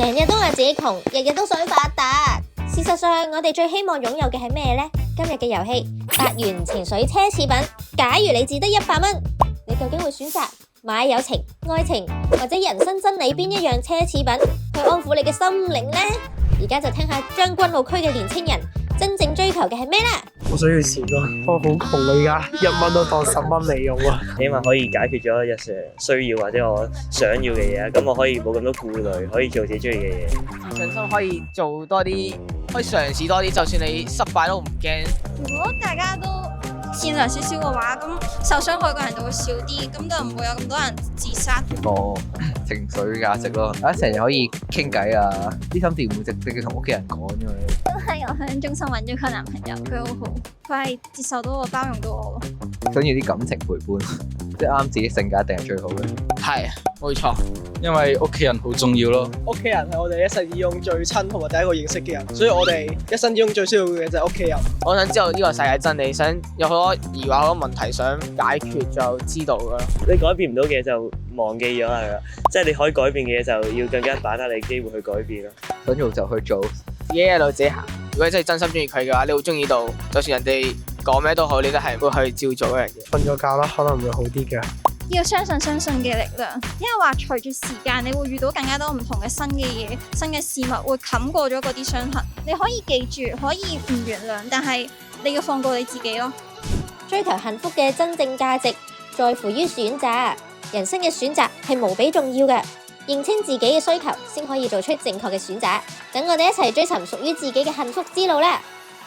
成日都話自己窮，日日都想發達。事實上，我哋最希望擁有嘅係咩呢？今日嘅遊戲8元情緒奢侈品。假如你只得100蚊，你究竟會選擇買友情、愛情或者人生真理邊一樣奢侈品去安撫你嘅心靈呢？而家就聽下將軍澳區嘅年青人真正追求嘅係咩啦？我想要錢咯，我好窮啊！而家1蚊都當10蚊嚟用啊！起碼可以解決咗日常需要或者我想要嘅嘢，咁我可以冇咁多顧慮，可以做自己中意嘅嘢。自信心可以做多啲，可以嘗試多啲，就算你失敗都唔驚。如果大家都善良少少嘅話，咁受傷害嘅人就會少啲，咁就唔會有咁多人自殺。個情緒價值咯，大家成日可以傾偈啊，啲心事唔會直接同屋企人講啫嘛。都係我喺中心揾咗個男朋友，佢好好，佢係接受到我、包容到我咯。想要啲感情陪伴，即係啱自己性格一定係最好嘅。係，冇錯。因為屋企人好重要咯。屋企人係我哋一生之中最親同埋第一個認識嘅人，所以我哋一生之中最需要嘅就係屋企人。我想知道呢個世界真理，想有好多疑惑、好多問題想解決，就知道噶啦。你改變唔到嘅嘢就忘記咗係啦，即係你可以改變嘅嘢就要更加把握你機會去改變咯。想做就去做，自己一路自己行。如果你真係真心中意佢嘅話，你會中意到，就算人哋講咩都好，你都係會去照做嗰樣嘢。瞓咗覺啦，可能會好啲嘅。要相信嘅力量，因為話隨住時間，你會遇到更加多唔同嘅新嘅嘢、新嘅事物，會冚過咗嗰啲傷痕。你可以記住，可以唔原諒，但係你要放過你自己咯。追求幸福嘅真正價值，在乎於選擇。人生嘅選擇係無比重要嘅，認清自己嘅需求，先可以做出正確嘅選擇。等我哋一齊追尋屬於自己嘅幸福之路啦！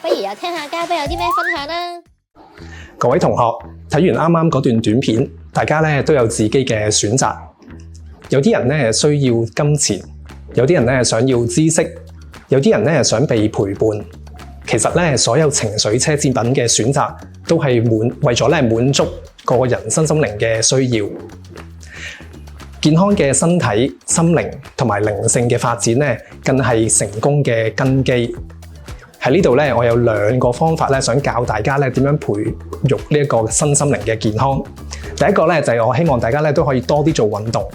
不如又聽下嘉賓有啲咩分享啦。各位同學睇完啱啱嗰段短片，大家咧都有自己嘅選擇。有啲人咧需要金錢，有啲人咧想要知識，有啲人咧想被陪伴。其實咧，所有情緒奢侈品嘅選擇都係為咗咧滿足個人身心靈嘅需要。健康嘅身體、心靈同埋靈性嘅發展咧，更係成功嘅根基。喺呢度咧，我有2個方法咧，想教大家咧點樣培育呢一個身心靈嘅健康。第一個咧就係我希望大家咧都可以多啲做運動。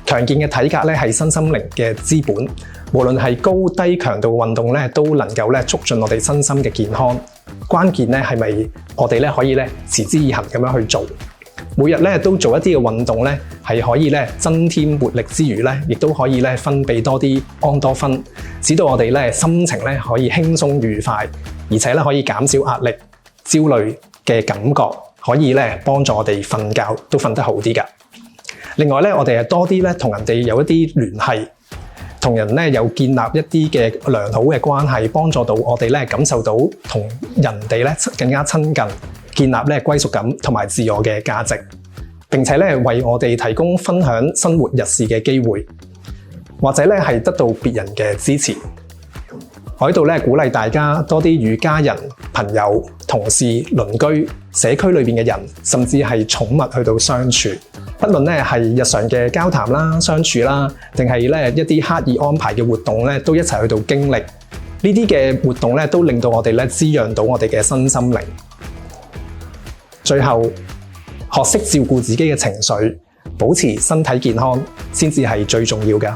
強健嘅體格咧係身心靈嘅資本，無論係高低強度運動咧，都能夠咧促進我哋身心嘅健康。關鍵咧係咪我哋咧可以咧持之以恆咁樣去做，每日咧都做一啲嘅運動咧，係可以咧增添活力之餘咧，亦都可以咧分泌多啲安多酚，使到我哋咧心情咧可以輕鬆愉快，而且咧可以減少壓力、焦慮嘅感覺，可以咧幫助我哋瞓覺都瞓得好啲㗎。另外咧，我哋係多啲咧同人哋有一啲聯繫，同人咧有建立一啲嘅良好嘅關係，幫助到我哋咧感受到同人哋咧更加親近，建立咧歸屬感同埋自我嘅價值，並且咧為我哋提供分享生活日事嘅機會，或者咧係得到別人嘅支持。我喺度咧鼓勵大家多啲與家人、朋友、同事、鄰居、社區裏邊嘅人，甚至係寵物去到相處。不論咧係日常嘅交談啦、相處啦，定係咧一啲刻意安排嘅活動咧，都一齊去到經歷。呢啲嘅活動咧，都令到我哋咧滋養到我哋嘅身心靈。最後，學識照顧自己嘅情緒，保持身體健康，先至係最重要㗎。